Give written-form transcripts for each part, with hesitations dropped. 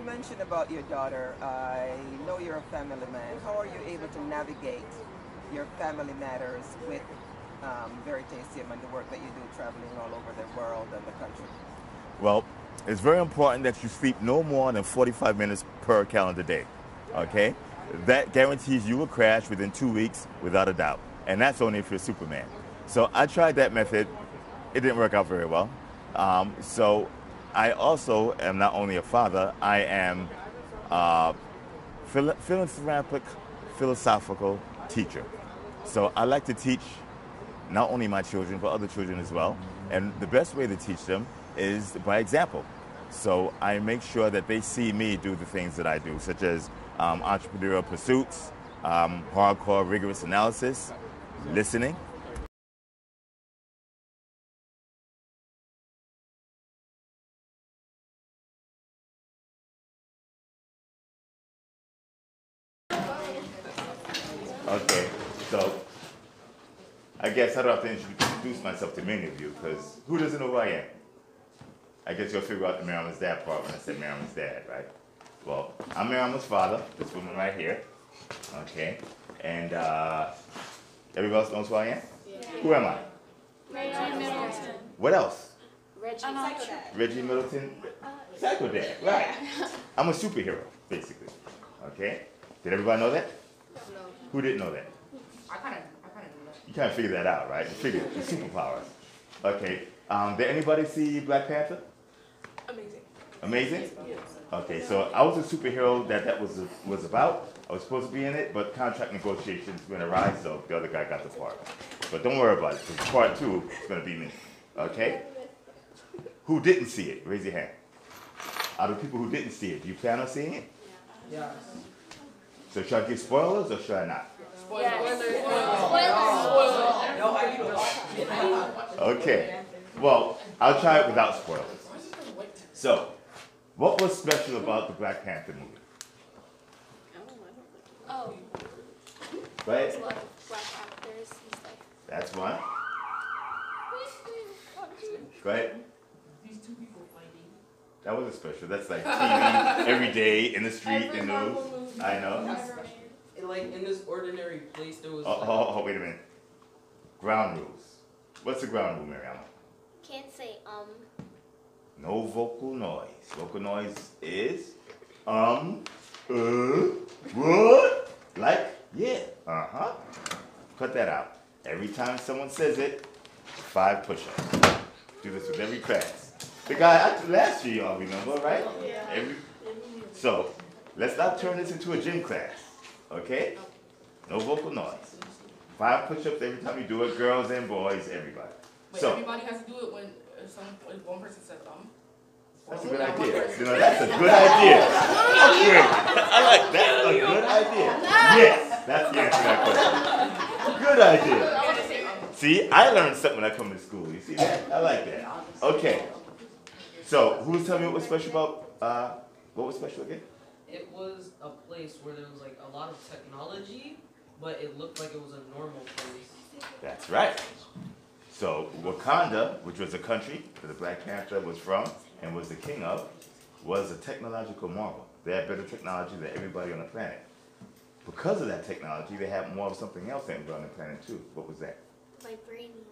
mentioned about your daughter. I know you're a family man. How are you able to navigate your family matters with Veritaseum and the work that you do traveling all over the world and the country? Well, it's very important that you sleep no more than 45 minutes per calendar day. Okay? That guarantees you will crash within 2 weeks without a doubt. And that's only if you're Superman. So I tried that method. It didn't work out very well. So I also am not only a father, I am a philanthropic, philosophical teacher. So I like to teach not only my children, but other children as well. And the best way to teach them is by example. So I make sure that they see me do the things that I do, such as entrepreneurial pursuits, hardcore, rigorous analysis, listening. Okay, so I guess I don't have to introduce myself to many of you, because who doesn't know who I am? I guess you'll figure out the Maryland's dad part when I said Maryland's dad, right? Well, I'm Maryland's father, this woman right here, okay? And everybody else knows who I am? Yeah. Who am I? Reggie Middleton. What else? Reggie Middleton, Psycho Dad, right? I'm a superhero, basically, okay? Did everybody know that? No. Who didn't know that? I kind of knew that. You kind of figured that out, right? You figured the superpowers. Okay. Did anybody see Black Panther? Amazing. Amazing? Yes. Okay, so I was a superhero that was about. I was supposed to be in it, but contract negotiations went awry, so the other guy got the part. But don't worry about it, because part 2 is going to be me. Okay? Who didn't see it? Raise your hand. Out of the people who didn't see it, do you plan on seeing it? Yes. So should I give spoilers or should I not? Spoilers. Okay. Well, I'll try it without spoilers. So, what was special about the Black Panther movie? Oh. Right? There's a lot of black actors and stuff. That's one. Go ahead. These two people fighting. That wasn't special. That's like TV every day in the street, in news. I know. Like in this ordinary place, there was. Oh, wait a minute. Ground rules. What's the ground rule, Mariama? Can't say No vocal noise. Vocal noise is what? Like, yeah, Cut that out. Every time someone says it, 5 push-ups. Do this with every class. The guy last year, y'all remember, right? Yeah. So, let's not turn this into a gym class, okay? No vocal noise. 5 push-ups every time you do it, girls and boys, everybody. But So, everybody has to do it when if one person says that's a good idea. You know, that's a good idea. I like that. A good idea. Yes, that's the answer to that question. Good idea. See, I learned something when I come to school. You see that? I like that. Okay. So, who was telling me what was special about, what was special again? It was a place where there was like a lot of technology, but it looked like it was a normal place. That's right. So, Wakanda, which was a country that the Black Panther was from and was the king of, was a technological marvel. They had better technology than everybody on the planet. Because of that technology, they had more of something else than everybody on the planet too. What was that? vibranium.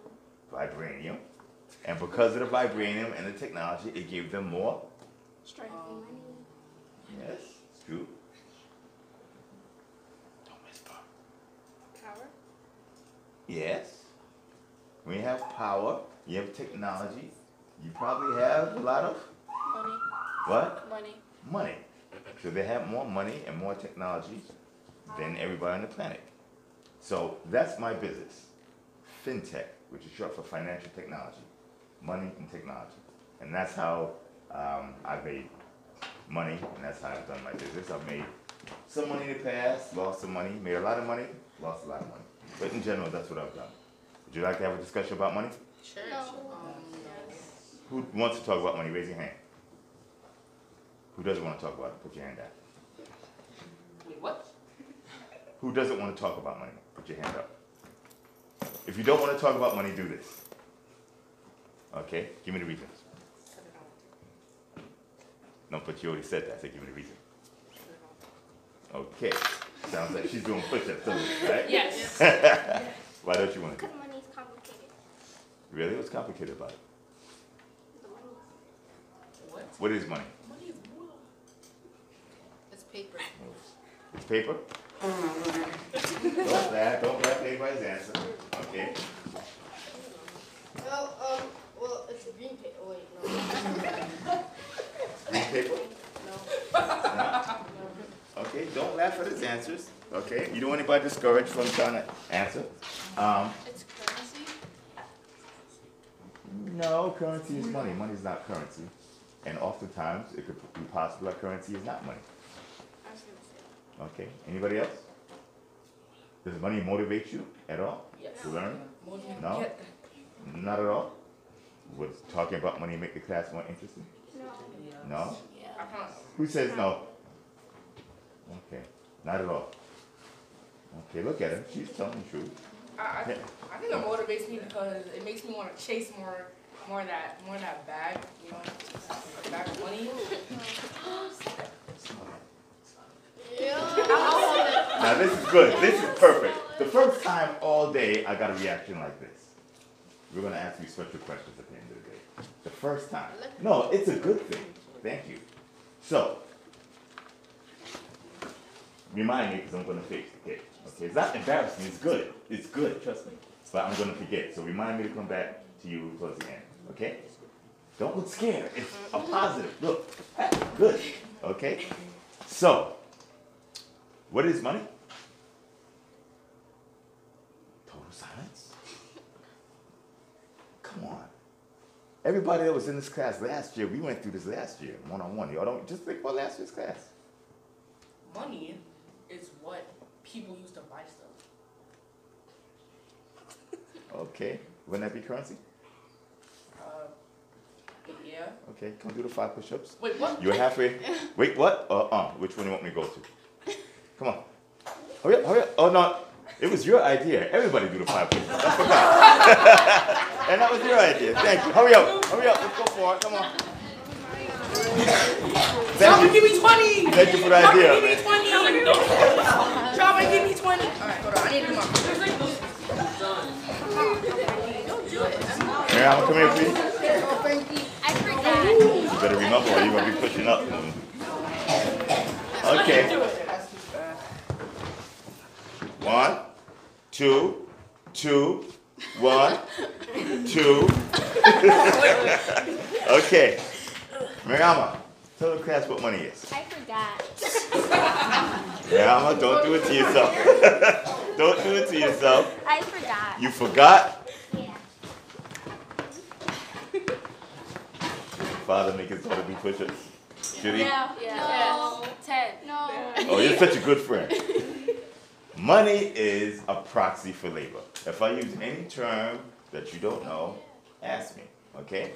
Vibranium. And because of the vibranium and the technology, it gave them more Strength. Yes, true. Don't whisper. Power. Yes. When you have power, you have technology, you probably have a lot of Money. what? Money. Money. So they have more money and more technology than everybody on the planet. So that's my business. Fintech, which is short for financial technology. Money and technology. And that's how I've made money, and that's how I've done my business. I've made some money in the past, lost some money, made a lot of money, lost a lot of money. But in general, that's what I've done. Would you like to have a discussion about money? Sure. Who wants to talk about money? Raise your hand. Who doesn't want to talk about it? Put your hand down. Wait, what? Who doesn't want to talk about money? Put your hand up. If you don't want to talk about money, do this. Okay, give me the reasons. No, but you already said that, so give me the reason. Okay. Sounds like she's doing push-ups, right? Yes. Why don't you want to do Because it? money's complicated. Really? What's complicated about it? What? What is money? Money is what? It's paper. It's paper? Don't laugh anybody's answer. Okay. Well, it's a green paper. Oh, wait, no. Green paper? No. No? Okay, don't laugh at his answers. Okay? You don't want anybody discouraged from trying to answer. It's currency. No, currency is money. Money is not currency. And oftentimes, it could be possible that currency is not money. I was gonna say. Okay, anybody else? Does money motivate you at all Yes. to learn? No. No? Not at all? Would talking about money make the class more interesting? No. Yes. No? Yeah. I can't. Who says no? Okay, not at all. Okay, look at her. She's telling the truth. I think it motivates me because it makes me want to chase more of that bag, you know, a bag of money. Now this is good. This is perfect. The first time all day I got a reaction like this. We're going to ask you special questions at the end of the day. The first time. No, it's a good thing. Thank you. So, remind me because I'm going to fix the cake. Okay, it's not embarrassing. It's good. It's good. Trust me. But I'm going to forget. So remind me to come back to you towards the end. Okay? Don't look scared. It's a positive. Look. Good. Okay? So, what is money? Total silence. Come on. Everybody that was in this class last year, we went through this last year, one-on-one. Y'all don't just think about last year's class. Money is what people use to buy stuff. Okay. Wouldn't that be currency? Yeah. Okay, come do the 5 push-ups. Wait, what? You're halfway. Wait, what? Which one do you want me to go to? Come on. Hurry up, hurry up. Oh, no. It was your idea. Everybody do the 5 push-ups. I forgot. And that was your idea. Thank you. Hurry up. Hurry up. Let's go for it. Come on. Drop give me 20! Thank you for the idea. Give me 20! Drop and give me 20! Alright, hold on. I need to do my Miriam, come here, please. I forgot. You better remember or you're going to be pushing up. Okay. 1, 2, 2, 1, 2. Okay. Mariama, tell the class what money is. I forgot. Mariama, don't do it to yourself. Don't do it to yourself. I forgot. You forgot? Yeah. Father make his daughter do push-ups. Should he? Yeah. 10. No. Oh, you're such a good friend. Money is a proxy for labor. If I use any term that you don't know, ask me. Okay?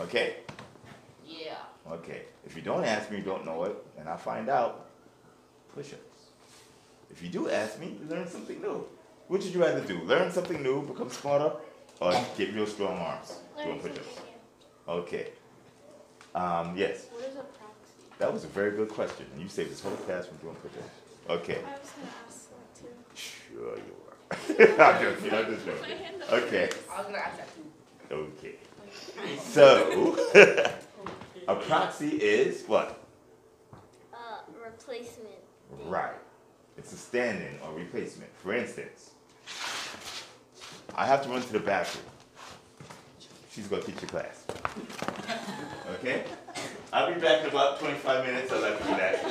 Okay? Yeah. Okay. If you don't ask me, you don't know it, and I find out, push-ups. If you do ask me, you learn something new. What would you rather do? Learn something new, become smarter, or get real strong arms doing push-ups? Okay. Yes. What is a proxy? That was a very good question, and you saved this whole class from doing push-ups. Okay. I was gonna ask that too. Sure you are. I'm just joking. Okay. I was gonna ask that too. Okay. So, a proxy is what? Replacement. Right. It's a stand-in or replacement. For instance, I have to run to the bathroom. She's going to teach the class. Okay? I'll be back in about 25 minutes. I'd like to do that.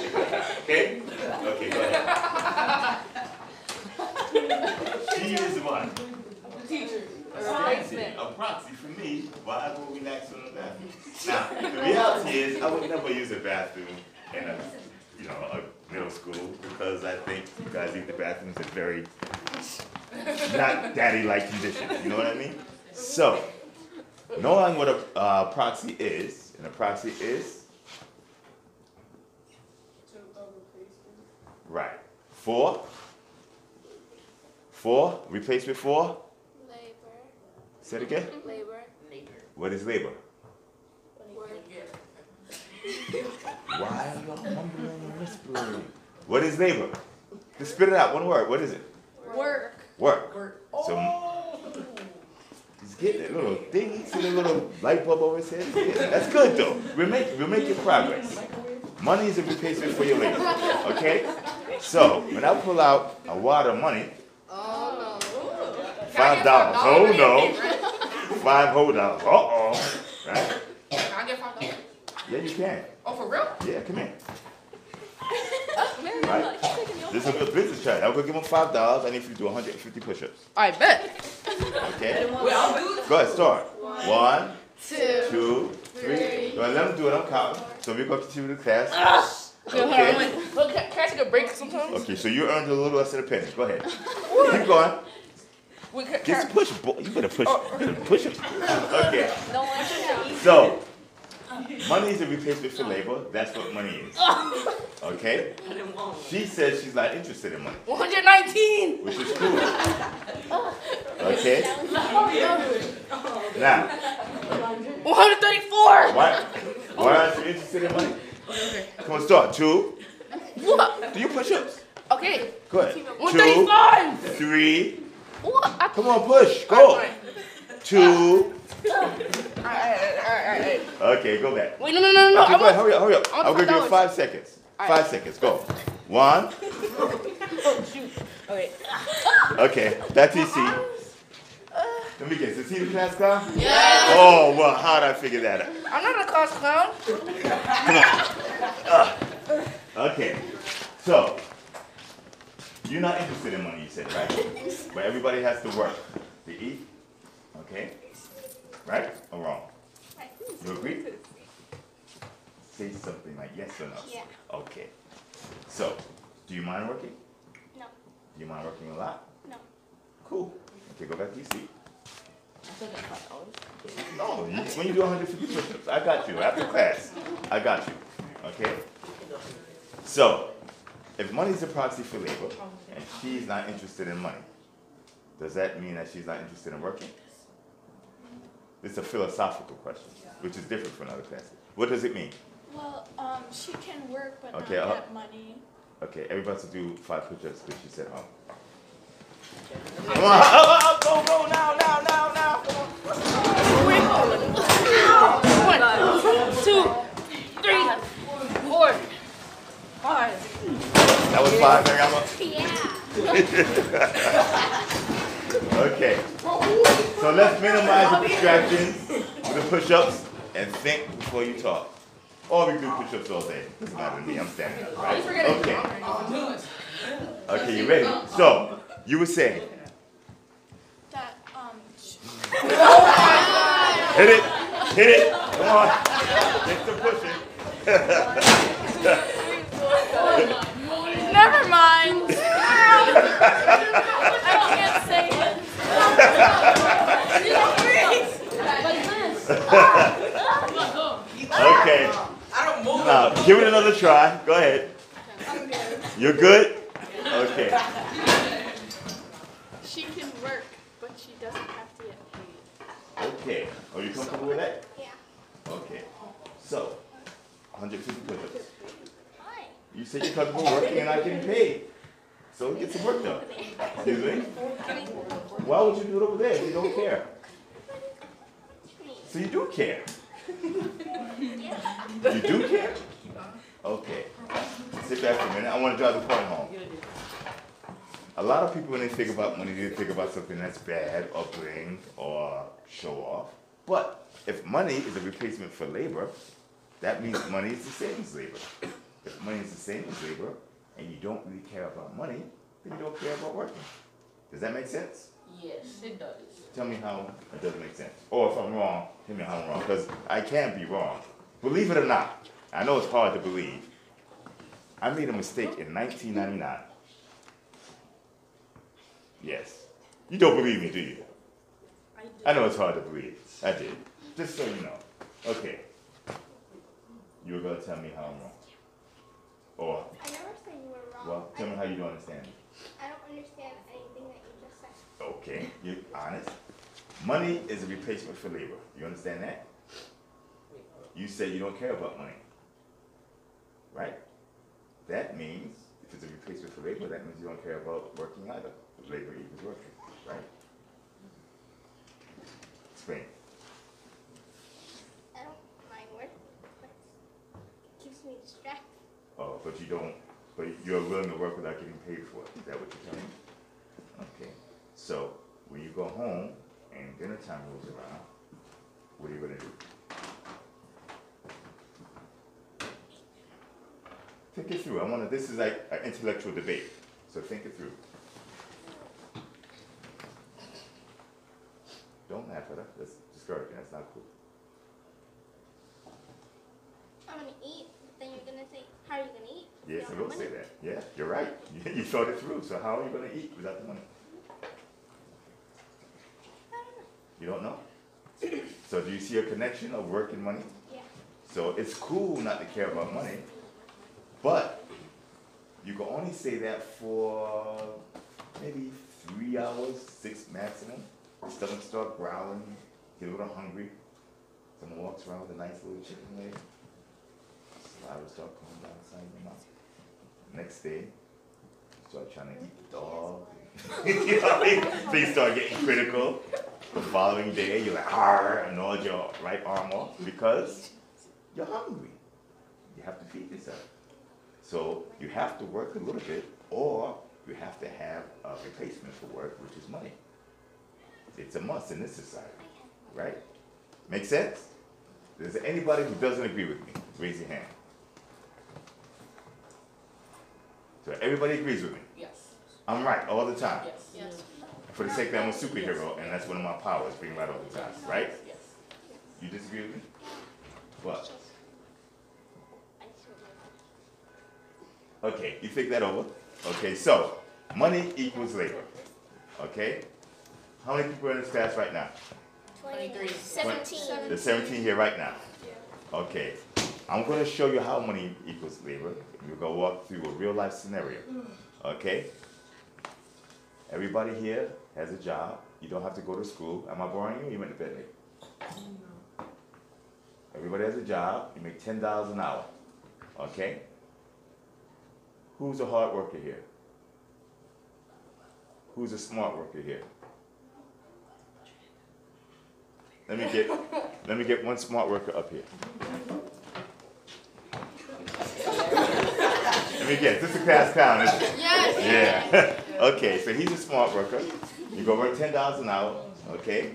Okay? Okay, go ahead. She is one. The teacher. A proxy for me, why I go relax on the bathroom. Now, the reality is, I would never use a bathroom in a middle school because I think you guys leave the bathrooms in very not daddy-like conditions. You know what I mean? So, knowing what a proxy is, and a proxy is right. For replacement for. Labor. Say it again. Labor. What is labor? Work. Why are you mumbling and whispering? What is labor? Just spit it out. One word. What is it? Work. Work. So he's getting a little thing. You see the little light bulb over his head? Yeah, that's good though. We're making progress. Money is a replacement for your labor. Okay? So when I pull out a wad of money, $5. Oh no. $5 whole dollars. Right? Can I get $5? Yeah, you can. Oh, for real? Yeah, come here. Right? This is a good business strategy. I'm gonna give him $5. I need you to do 150 push-ups. I bet. Okay? Go ahead, start. 1, 2, 3. Go ahead, let him do it. I'm counting. So we're gonna continue the class. Okay. Look, can I take a break sometimes? Okay, so you earned a little less than a penny. Go ahead. Keep going. Get some push. You better push. You better push it. Okay. So, money is a replacement for labor. That's what money is. Okay? She says she's not interested in money. 119. Which is cool. Okay? Now, 134. why aren't you interested in money? Come on, start. 2. What? Do you push-ups? Okay. Go ahead. 2, 135. 3. What? Come on, push. Go. 2. Alright. Okay, go back. Wait, no. Okay, go ahead. Hurry up. I'm going to give you $5. 5 seconds. 5 seconds. Go. 1. Oh, shoot. Okay. Okay, back to your seat. Let me guess. Is he the class clown? Yeah. Oh, well, how did I figure that out? I'm not a class clown. Come on. Okay. So, you're not interested in money, you said, right? But everybody has to work to eat. Okay? Right or wrong? You agree? Say something like yes or no. Yeah. Okay. So, do you mind working? No. Do you mind working a lot? No. Cool. Okay, go back to your seat. No, when you do 150 push-ups, I got you. After class, I got you. Okay? So, if money is a proxy for labor, and she's not interested in money, does that mean that she's not interested in working? It's a philosophical question, which is different from other classes. What does it mean? Well, she can work but Okay, not get money. Okay, everybody has to do 5 push-ups because she said, Come on, go, now. 1, 2, 3, 4, 5. That was 5, Mariama? Yeah. Okay. So let's minimize the distractions with the push-ups and think before you talk. Or we do push-ups all day. Doesn't matter to me. I'm standing up, right? Okay. Okay, you ready? So, you were saying. That, Hit it. Come on. Get the pushing. never mind. I can't say it. Okay. Now, give it another try. Go ahead. You're good? Okay. She can work, but she doesn't have to get paid. Okay. Are you comfortable with that? Yeah. Okay. So, 150 push-ups. Why? You said you're comfortable working and not getting paid. So get some work done. Excuse me? Why would you do it over there if you don't care? So you do care. You do care? Okay. Sit back for a minute. I want to drive the point home. A lot of people, when they think about money, they think about something that's bad or bling or show off. But if money is a replacement for labor, that means money is the same as labor. If money is the same as labor, and you don't really care about money, then you don't care about working. Does that make sense? Yes, it does. Tell me how it doesn't make sense. Or if I'm wrong, tell me how I'm wrong, because I can be wrong. Believe it or not, I know it's hard to believe. I made a mistake in 1999. Yes. You don't believe me, do you? I know it's hard to believe. I did. Just so you know. Okay. You were going to tell me how I'm wrong. Or, I never said you were wrong. well, tell me how you don't understand me. I don't understand anything that you just said. Okay, you're honest. Money is a replacement for labor. You understand that? You say you don't care about money. right? That means, if it's a replacement for labor, that means you don't care about working either. Labor equals working, right? Explain. I don't mind work, but it keeps me distracted. Oh, but you're willing to work without getting paid for it. Is that what you're telling me? Okay. So, when you go home and dinner time rolls around, what are you going to do? Think it through. This is like an intellectual debate. So think it through. Don't laugh at her. That's discouraging. That's not cool. I'm gonna eat, but then you're gonna say, how are you gonna eat? if you Yes, don't I will have say money? that. Yeah, you're right. You thought it through. So how are you going to eat without the money? I don't know. You don't know? So do you see a connection of work and money? Yeah. So it's cool not to care about money, but you can only say that for maybe 3 hours, 6 maximum. Your stomach start growling, get a little hungry. Someone walks around with a nice little chicken leg. Saliva start coming down the side of your mouth. Next day, you start trying to eat the dog. You know what I mean? So you start getting critical. The following day, you're like, "Arr," and nod your right arm off because you're hungry. You have to feed yourself. So you have to work a little bit, or you have to have a replacement for work, which is money. It's a must in this society, right? Make sense? Is there anybody who doesn't agree with me? Raise your hand. So everybody agrees with me. Yes. I'm right all the time. Yes. Yes. For the sake that I'm a superhero, and that's one of my powers, being right all the time, right? Yes. You disagree with me? What? I just want Okay, you think that over. Okay, so money equals labor. Okay? How many people are in this class right now? 23. 17. There's 17 here right now. Okay. I'm going to show you how money equals labor. We're going to walk through a real life scenario. Okay? Everybody here has a job. You don't have to go to school. Am I boring you? You went to bed late. Everybody has a job. You make $10 an hour. Okay? Who's a hard worker here? Who's a smart worker here? Let me get one smart worker up here. Let me guess. This is a class clown, isn't it? Yes. Yeah. Okay, so he's a smart worker. You go work $10 an hour, okay?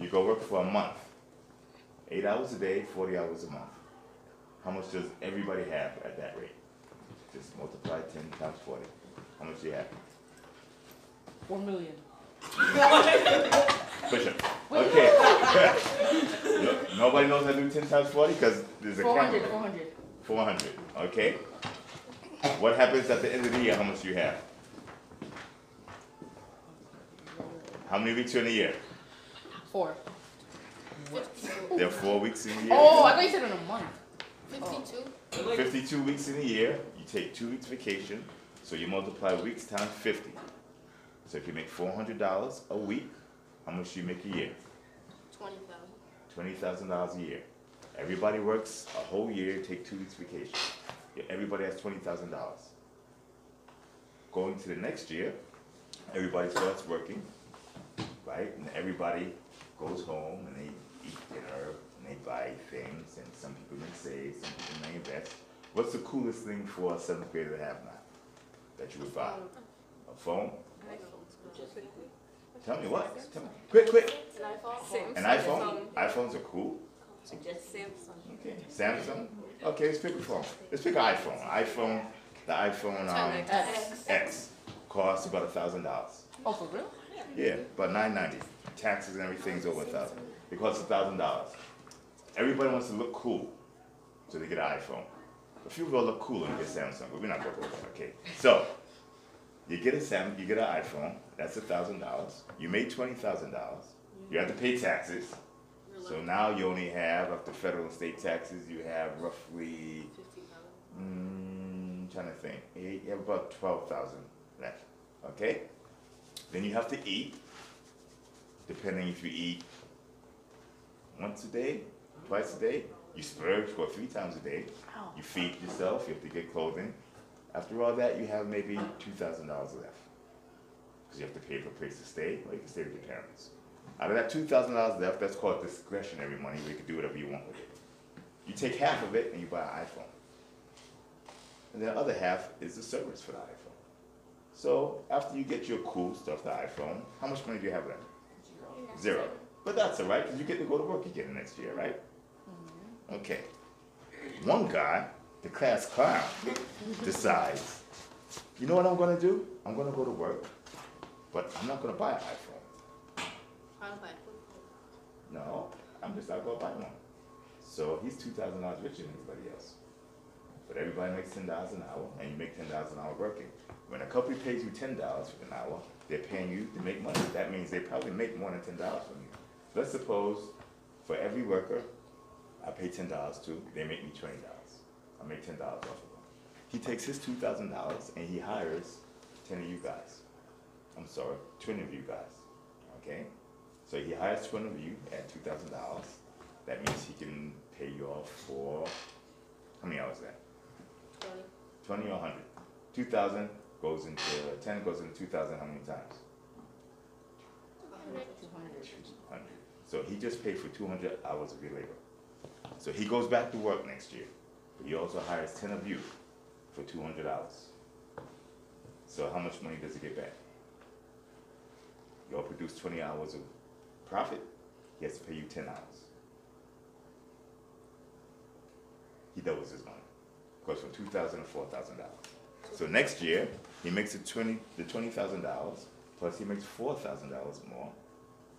You go work for a month. 8 hours a day, 40 hours a month. How much does everybody have at that rate? Just multiply 10 times 40. How much do you have? 4 million. Push it. Okay. Nobody knows how to do 10 times 40 because there's a 400. camera. 400. 400. Okay. What happens at the end of the year? How much do you have? How many weeks are in a year? 4. There are 4 weeks in a year. Oh, I thought you said in a month. 52. 52 weeks in a year. You take 2 weeks vacation. So you multiply weeks times 50. So if you make $400 a week, how much do you make a year? 20,000. $20,000 a year. Everybody works a whole year, take 2 weeks vacation. Everybody has $20,000. Going to the next year, everybody starts working, right? And everybody goes home and they eat dinner and they buy things, and some people may save, some people may invest. What's the coolest thing for a 7th grader to have now that you would buy? A phone? Tell me what? Tell me. Quick. An iPhone? iPhones are cool. Just Samsung. Okay. Samsung? Okay, let's pick a phone. Let's pick an iPhone. The iPhone X costs about $1,000. Oh, for real? Yeah, about $990. Taxes and everything's over $1,000. It costs $1,000. Everybody wants to look cool, so they get an iPhone. A few people look cool and get Samsung, but we're not gonna go there. Okay. So you get an iPhone. That's $1,000. You made $20,000. You have to pay taxes. So now you only have, after federal and state taxes, you have roughly, trying to think, you have about 12,000 left, okay? Then you have to eat, depending if you eat once a day, twice a day, You splurge for 3 times a day. You feed yourself, you have to get clothing. After all that, you have maybe $2,000 left. Because you have to pay for a place to stay, or you can stay with your parents. Out of that $2,000 left, that's called discretionary money, where you can do whatever you want with it. You take half of it and you buy an iPhone. And then the other half is the service for the iPhone. So after you get your cool stuff, the iPhone, how much money do you have left? Zero. But that's all right, because you get to go to work again next year, right? Okay. One guy, the class clown, decides, you know what I'm going to do? I'm going to go to work, but I'm not going to buy an iPhone. I'll buy food. No, I'm just not going to buy one. So he's $2,000 richer than everybody else. But everybody makes $10 an hour, and you make $10 an hour working. When a company pays you $10 for an hour, they're paying you to make money. That means they probably make more than $10 from you. Let's suppose for every worker I pay $10 to, they make me $20. I make $10 off of them. He takes his $2,000 and he hires 10 of you guys. I'm sorry, 20 of you guys. Okay? So he hires 20 of you at $2,000. That means he can pay you off for, how many hours is that? 20 or 100? 2,000 goes into, 10 goes into 2,000 how many times? 200. So he just paid for 200 hours of your labor. So he goes back to work next year. But he also hires 10 of you for 200 hours. So how much money does he get back? You all produce 20 hours of profit, he has to pay you 10 hours. He doubles his money. Goes from $2,000 to $4,000. So next year, he makes it $20,000, plus he makes $4,000 more,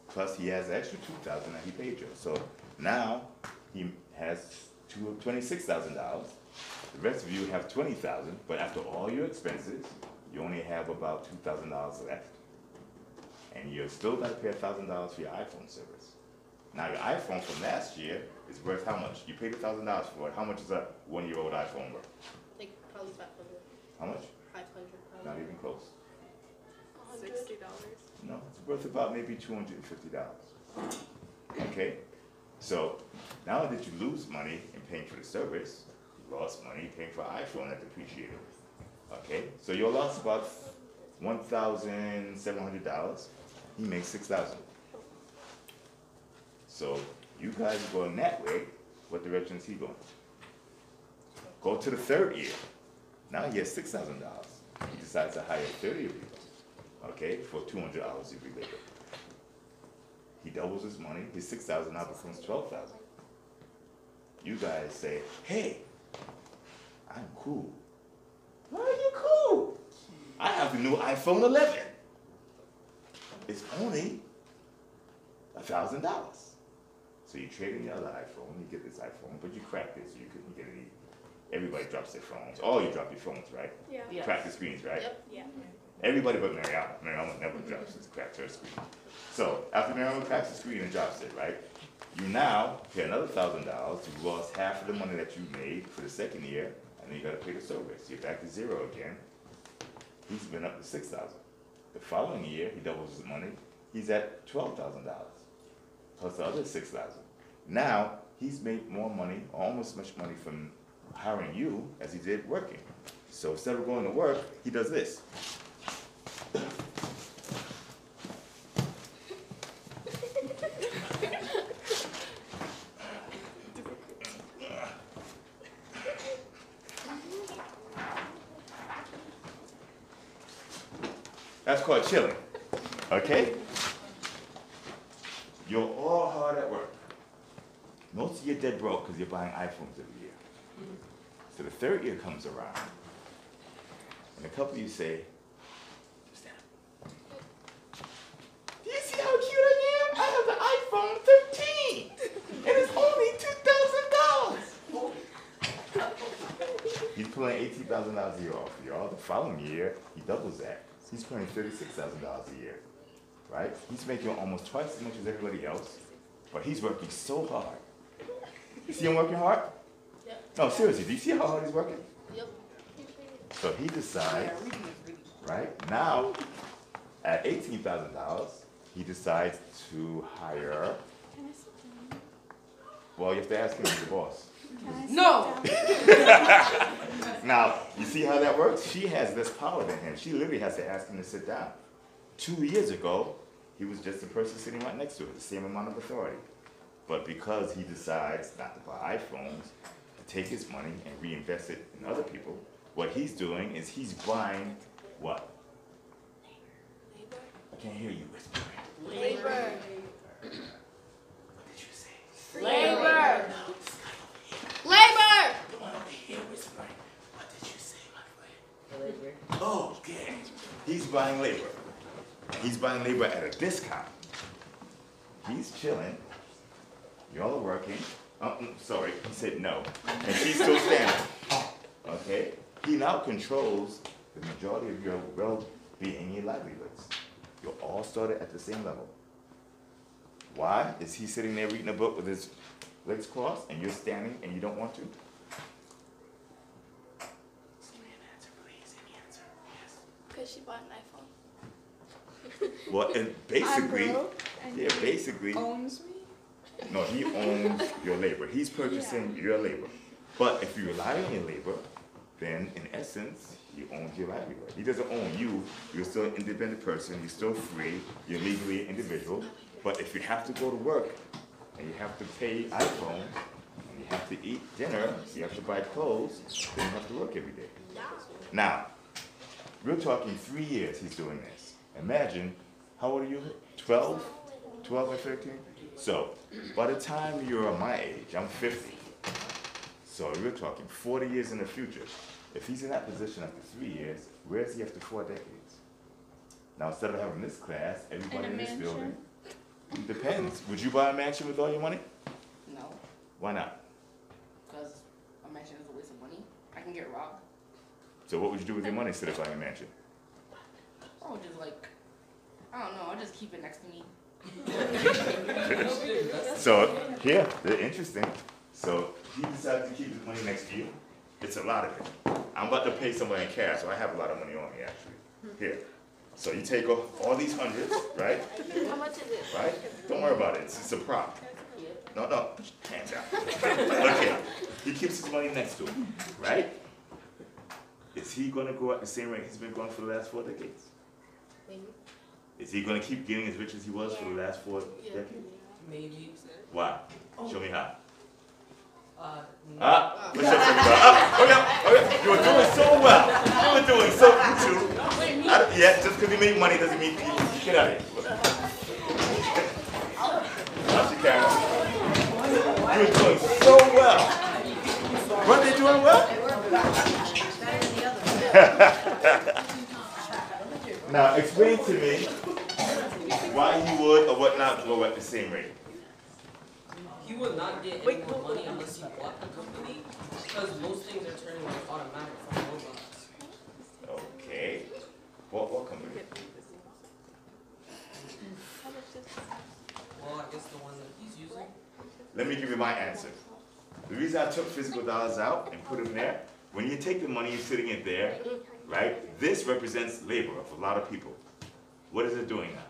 plus he has extra $2,000 that he paid you. So now he has $26,000. The rest of you have $20,000, but after all your expenses, you only have about $2,000 left. And you're still going to pay $1,000 for your iPhone service. Now your iPhone from last year is worth how much? You paid $1,000 for it. How much is a 1-year-old iPhone worth? Like probably 500. How much? 500 probably. Not even close. $60. No, it's worth about maybe $250. Okay? So now that you lose money in paying for the service, you lost money paying for an iPhone that depreciated. Okay? So you lost about $1,700. He makes $6,000. So you guys are going that way. What direction is he going? Go to the third year. Now he has $6,000. He decides to hire 30 of you, okay, for 200 hours of your labor. He doubles his money. His $6,000 now becomes $12,000. You guys say, hey, I'm cool. Why are you cool? I have the new iPhone 11. It's only $1,000. So you trade in the other iPhone, you get this iPhone, but you crack this, so you couldn't get any. Everybody drops their phones. All you drop your phones, right? Yeah. Yeah. Crack the screens, right? Yep. Yeah. Everybody but Mariama. Mariama never drops it, cracks her screen. So after Mariama cracks the screen and drops it, right? You now pay another $1,000. You lost half of the money that you made for the second year, and then you got to pay the service. You're back to zero again. He's been up to $6,000. The following year, he doubles his money. He's at $12,000 plus the other $6,000. Now he's made more money, almost as much money from hiring you as he did working. So instead of going to work, he does this. That's called chilling, okay? You're all hard at work. Most of you are dead broke because you're buying iPhones every year. So the third year comes around, and a couple of you say, stand up. Do you see how cute I am? I have the iPhone 13, and it's only $2,000. He's pulling $18,000 a year off of y'all. The following year, he doubles that. He's paying $36,000 a year, right? He's making almost twice as much as everybody else, but he's working so hard. You see him working hard? Yep. No, seriously, do you see how hard he's working? Yep. So he decides, right, now at $18,000, he decides to hire Well, you have to ask him, he's the boss. No. Now, you see how that works? She has less power than him. She literally has to ask him to sit down. 2 years ago, he was just the person sitting right next to her, the same amount of authority. But because he decides not to buy iPhones, to take his money and reinvest it in other people, what he's doing is he's buying what? I can't hear you whispering. Labor. What did you say? Labor. Labor. The one over here whispering. What did you say, my friend? Labor. Oh, okay. He's buying labor. He's buying labor at a discount. He's chilling. Y'all are working. Sorry, he said no. And she's still standing. Okay? He now controls the majority of your well-being and your livelihoods. You all started at the same level. Why? Is he sitting there reading a book with his legs crossed and you're standing and you don't want to? Because she bought an iPhone. Well, and basically, and yeah, basically, owns me. no, he owns your labor. He's purchasing your labor. But if you rely on your labor, then in essence, he owns your livelihood. He doesn't own you. You're still an independent person. You're still free. You're legally an individual. But if you have to go to work and you have to pay iPhones and you have to eat dinner, you have to buy clothes, then you have to work every day. Now, we're talking 3 years he's doing this. Imagine, how old are you? 12? 12 and 13? So, by the time you're my age, I'm 50. So we're talking 40 years in the future. If he's in that position after 3 years, where is he after 4 decades? Now, instead of having this class, everybody in this building, it depends. Would you buy a mansion with all your money? No, Why not? because a mansion is a waste of money. I can get robbed. So what would you do with your money instead of buying a mansion? Or just like, I don't know, I'll just keep it next to me. So, yeah, they're interesting. So he decided to keep his money next to you. It's a lot of it. I'm about to pay somebody in cash, so I have a lot of money on me, actually. Here. So you take all these hundreds, right? How much is it? Right? Don't worry about it. It's a prop. No, put your hands out. Okay. He keeps his money next to him, right? Is he going to go at the same rate he's been going for the last 4 decades? Maybe. Is he going to keep getting as rich as he was for the last 4 decades? Maybe. Why? Show me how. No. What's up, everybody? Okay. You were doing so well. You were doing so good, too. Yeah, just because you make money doesn't mean you get out of here. How's your camera? You were doing so well. Weren't they doing well? Now, explain to me why you would or would not go at the same rate. He would not get any more money unless he bought the company, because most things are turning like automatic from robots. Okay. What company? Well, I guess the one that he's using. Let me give you my answer. The reason I took physical dollars out and put them there, when you take the money and sitting it there, right, this represents labor of a lot of people. What is it doing now?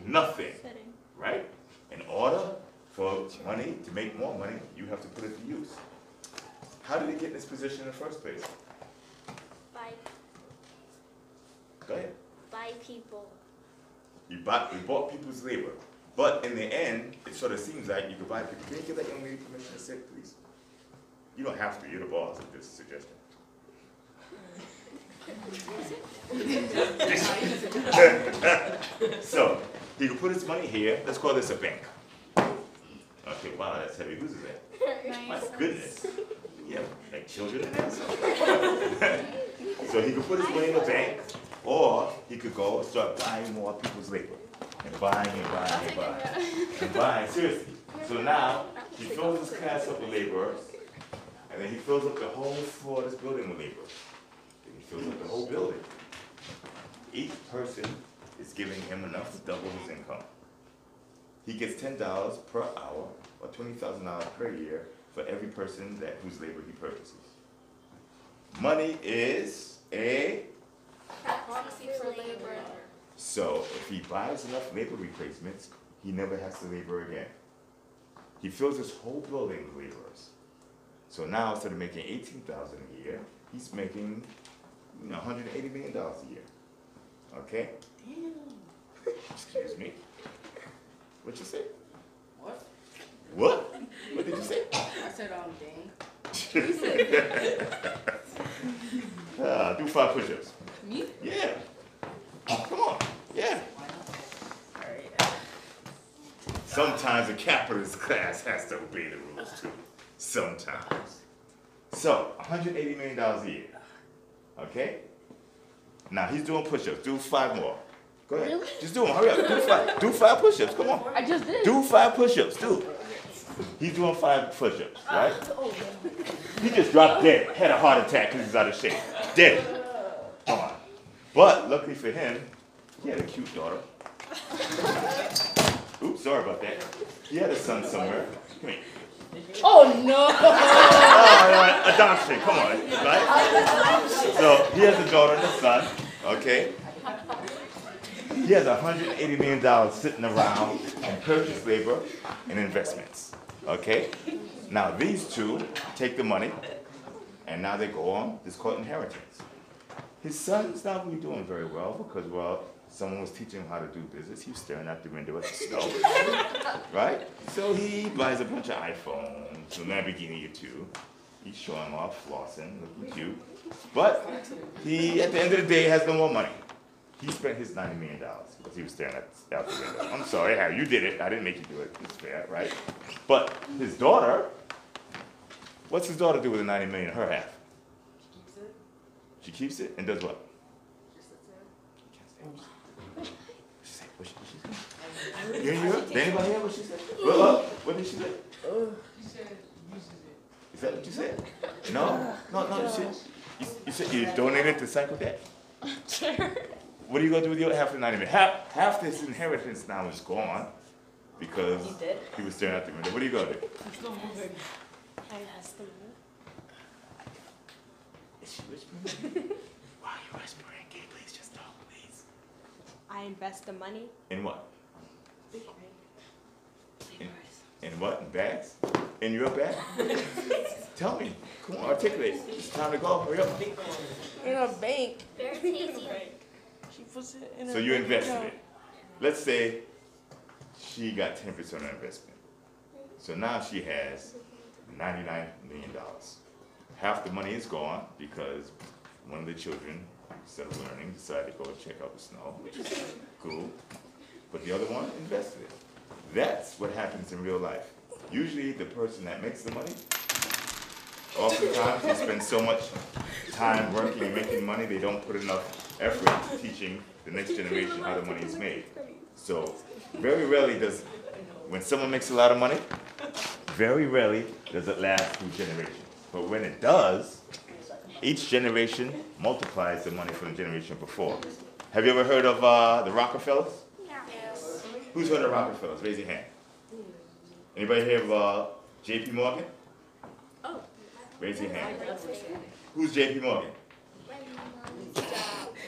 Nothing, right? In order for money to make more money, you have to put it to use. How did he get in this position in the first place? Go ahead. By people. You bought people's labor. But in the end, it sort of seems like you could buy people. Can you give that young lady permission to sit, please? You don't have to. You're the boss of this suggestion. So, he could put his money here. Let's call this a bank. Okay, wow, that's heavy. Who's that? My goodness. Yeah, like children in there. So he could put his money in the bank, or he could go and start buying more people's labor. And buying and buying and buying. And buying, seriously. So now, he fills his class up with laborers, and then he fills up the whole floor of this building with laborers. Then he fills up the whole building. Each person is giving him enough to double his income. He gets $10 per hour, or $20,000 per year, for every person whose labor he purchases. Money is a... Proxy for labor. So if he buys enough labor replacements, he never has to labor again. He fills this whole building with laborers. So now instead of making $18,000 a year, he's making $180 million a year. Okay? Damn. Excuse me. What you say? What? What? What did you say? I said, dang. Do 5 push-ups. Me? Yeah. Come on. Yeah. Alright. Sometimes a capitalist class has to obey the rules too. Sometimes. So, $180 million a year. Okay? Now he's doing push-ups. Do 5 more. Go ahead. Really? Just do them. Hurry up. Do 5 push-ups. Come on. I just did. Do 5 push-ups. Do. He's doing 5 push-ups, right? He just dropped dead. Had a heart attack because he's out of shape. Dead. Come on. But luckily for him, he had a cute daughter. Oops, sorry about that. He had a son somewhere. Come here. Oh no! Oh, adoption, come on, right? So he has a daughter and a son, okay? He has $180 million sitting around in purchase labor and investments, okay? Now these two take the money, and now they go on this called inheritance. His son's not really doing very well because, well, someone was teaching him how to do business. He was staring out the window at the snow, right? So he buys a bunch of iPhones, a Lamborghini or 2. He's showing off, flossing, looking cute. But he, at the end of the day, has no more money. He spent his $90 million because he was staring out the window. I'm sorry, Harry, you did it. I didn't make you do it. It's fair, right? But his daughter, what's his daughter do with the $90 million, her half? She keeps it and does what? What she said? You hear her? Did anybody hear what she said? What did she say? She said uses it. Is that what you said? No, you said you donated to Cycle Debt? Sure. What are you going to do with your half of the 90 million? Half this inheritance now is gone because he was staring out the window. What are you going to do? I asked them. Is she whispering? Why are you whispering? Can you please just talk, please? I invest the money. In what? In what? In bags? In your bag? Tell me. Come on, articulate. It's time to go. Hurry up. In a bank. Veritaseum. She puts it in So you invested it. Let's say she got 10% of the investment. So now she has $99 million. Half the money is gone because one of the children, instead of learning, decided to go check out the snow, which is cool. But the other one invested it. That's what happens in real life. Usually the person that makes the money, oftentimes they spend so much time working and making money, they don't put enough effort into teaching the next generation how the money is made. So very rarely does, when someone makes a lot of money, very rarely does it last through generations. But when it does, each generation multiplies the money from the generation before. Have you ever heard of the Rockefellers? Yes. Who's heard of Rockefellers? Raise your hand. Anybody hear of J.P. Morgan? Oh. Raise your hand. Who's J.P. Morgan?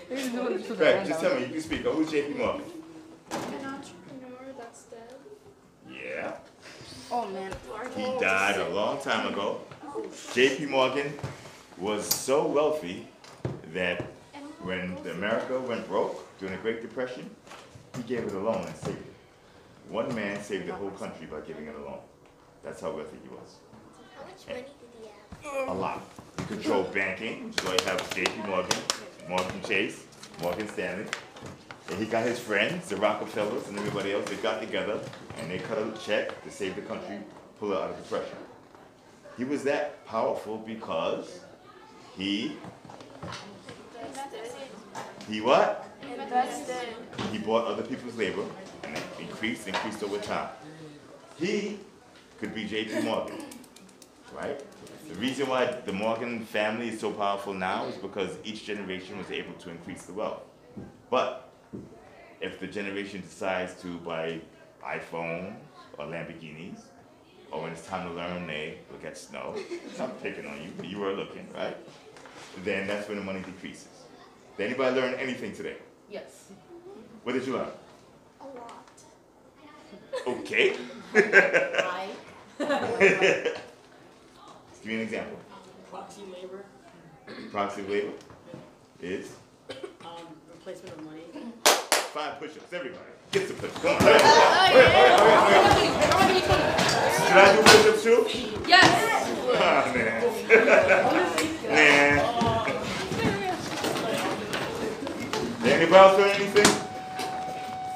Right, just tell me, you can speak. Who's J.P. Morgan? An entrepreneur that's dead. Yeah. Oh man. He died a long time ago. J.P. Morgan was so wealthy that when America went broke during the Great Depression, he gave it a loan and saved it. One man saved the whole country by giving it a loan. That's how wealthy he was. How much money did he have? A lot. He controlled banking, which is why you have J.P. Morgan, Morgan Chase, Morgan Stanley. And he got his friends, the Rockefellers and everybody else, they got together and they cut a check to save the country, pull it out of depression. He was that powerful because he what? Invested. He bought other people's labor and it increased over time. He could be J.P. Morgan, right? The reason why the Morgan family is so powerful now is because each generation was able to increase the wealth. But if the generation decides to buy iPhones or Lamborghinis, or when it's time to learn, they look at snow. I'm picking on you, but you were looking, right? Then that's when the money decreases. Did anybody learn anything today? Yes. What did you learn? A lot. Okay. Give me an example. Proxy labor. Proxy labor is Replacement of money. 5 push-ups. Everybody, get some push-ups. Come on. Hurry up. Should I do push-ups too? Yes. Oh, man. Man. Anybody else feel anything?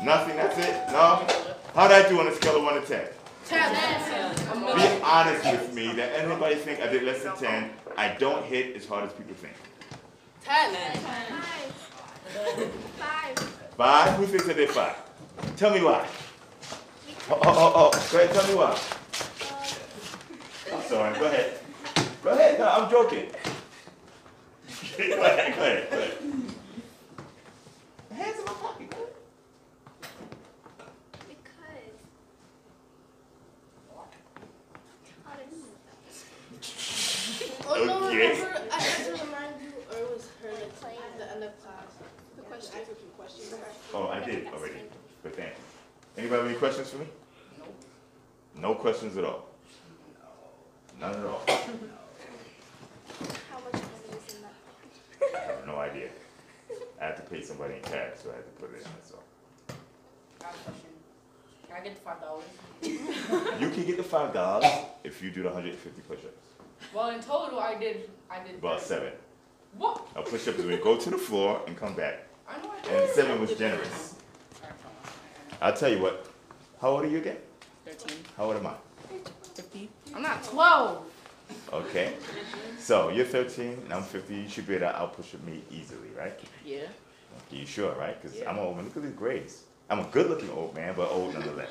Nothing, that's it? No? How'd I do on a scale of 1 to 10? 10. Be honest with me that anybody think I did less than 10. I don't hit as hard as people think. 10. 5. 5? Who thinks I did 5? Tell me why. Oh. Go ahead, tell me why. I'm sorry, go ahead. Go ahead, no, I'm joking. Go ahead. Hands in my pocket, go ahead. Because. Oh no, Okay. remember, I had to remind you, or it was her at the end of class. The question, ask a few questions. Oh, I did already, but thank you. Anybody have any questions for me? No questions at all? None at all? How much money is in that? I have no idea. I had to pay somebody in cash, so I had to put it in, that's all. I have a question. Can I get the $5? You can get the $5 if you do the 150 push-ups. Well, in total, I did. About 7. What? A push-up is when you go to the floor and come back. I know I And did. 7 was generous. I'll tell you what. How old are you again? 13. How old am I? 50. I'm not 12. Okay. So you're 13 and I'm 50. You should be able to out-push me easily, right? Yeah. Okay, you sure, right? Because Yeah. I'm an old man. Look at these grades. I'm a good-looking old man, but old nonetheless.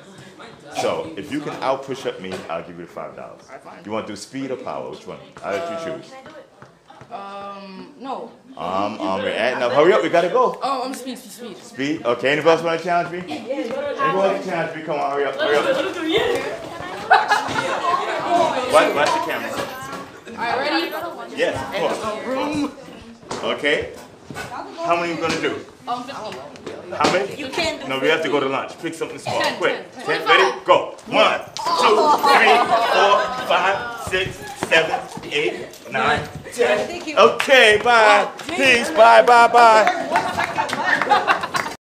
So if you can out-push up me, I'll give you the $5. Fine. You want to do speed or power? Which one? I'll let you choose. Can I do it? No. We're adding up. Hurry up, we gotta go. Oh, I'm speed. Speed? Okay, anybody else want to challenge me? Anybody want to challenge me? Come on, hurry up. Watch the camera. Alright, ready? Yes, of course. Okay. How many are you gonna do? 50. How many? You can't do No, we have to go to lunch. Pick something small. 10, Quick. 10. 10, ready? Go. 1, 2, 3, 4, 5, 6, 7, 8, 9, 10. Thank you. Okay, bye. Peace. Bye.